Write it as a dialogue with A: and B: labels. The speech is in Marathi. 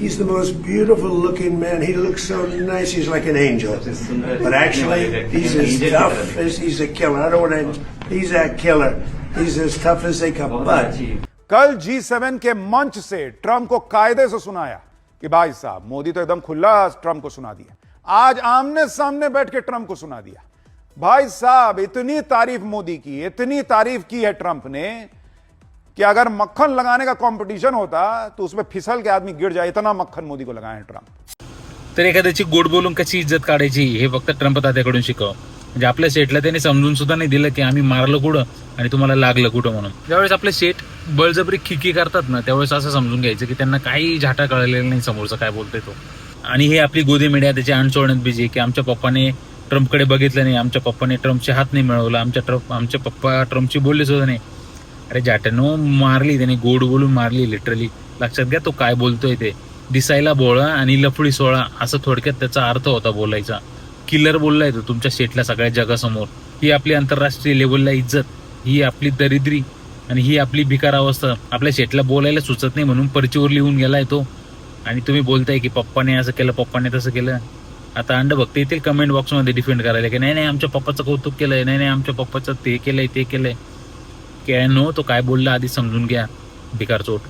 A: He's the most beautiful looking man. He looks so nice. He's like an angel. But actually, he's as tough as he's a killer. I don't want to. He's a killer. He's as tough as they come. But
B: कल G7 के मंच से ट्रंप को कायदे से सुनाया कि भाई साहब मोदी तो एकदम खुला ट्रंप को सुना दिया। आज आमने सामने बैठ के ट्रंप को सुना दिया। भाई साहब इतनी तारीफ मोदी की, इतनी तारीफ की है ट्रंप ने कि अगर मक्खन लगाने का कंपटीशन होता तो उसमें फिसल के आदमी गिर जाए, इतना मक्खन मोदी को लगाए हैं ट्रंप।
C: तर एखाद्याची गोड बोलून कशी इज्जत काढायची हे फक्त ट्रंप तात्याकडून शिकव। म्हणजे आपल्या शेठला त्यांनी समजून सुद्धा नाही दिलं की आम्ही मारलं कुठं आणि तुम्हाला लागलं कुठं म्हणून। ज्यावेळेस आपले शेठ बळजबरी खिकी करतात ना त्यावेळेस असं समजून घ्यायचं की त्यांना काही झाटा कळलेला नाही समोरचा काय बोलतोय तो। आणि हे आपली गोदी मीडिया त्याची आण सोडण्यात बिजी की आमच्या पप्पाने ट्रम्पकडे बघितलं नाही, आमच्या पप्पाने ट्रम्पचे हात नाही मिळवला, आमचे पप्पा ट्रम्पची बोलले सुद्धा नाही। अरे जाटनो मारली त्याने, गोड बोलून मारली लिटरली। लक्षात घ्या तो काय बोलतोय ते। दिसायला बोळा आणि लफडी सोळा असं थोडक्यात त्याचा अर्थ होता बोलायचा। किलर बोललाय तो तुमच्या शेठला सगळ्या जगासमोर। ही आपली आंतरराष्ट्रीय लेवलला इज्जत, ही आपली दरिद्री आणि ही आपली भिकार अवस्था। आपल्या शेठला बोलायला सुचत नाही म्हणून पर्चीवर लिहून गेलाय तो। आणि तुम्ही बोलताय की पप्पाने असं केलं, पप्पाने तसं केलं। आता अंडभक्त येतील कमेंट बॉक्समध्ये डिफेंड करायला की नाही आमच्या पप्पाचं कौतुक केलंय, नाही आमच्या पप्पाचं ते केलंय ते केलंय। काय नो तो काय बोलला आधी समजून घ्या भिकार चोट।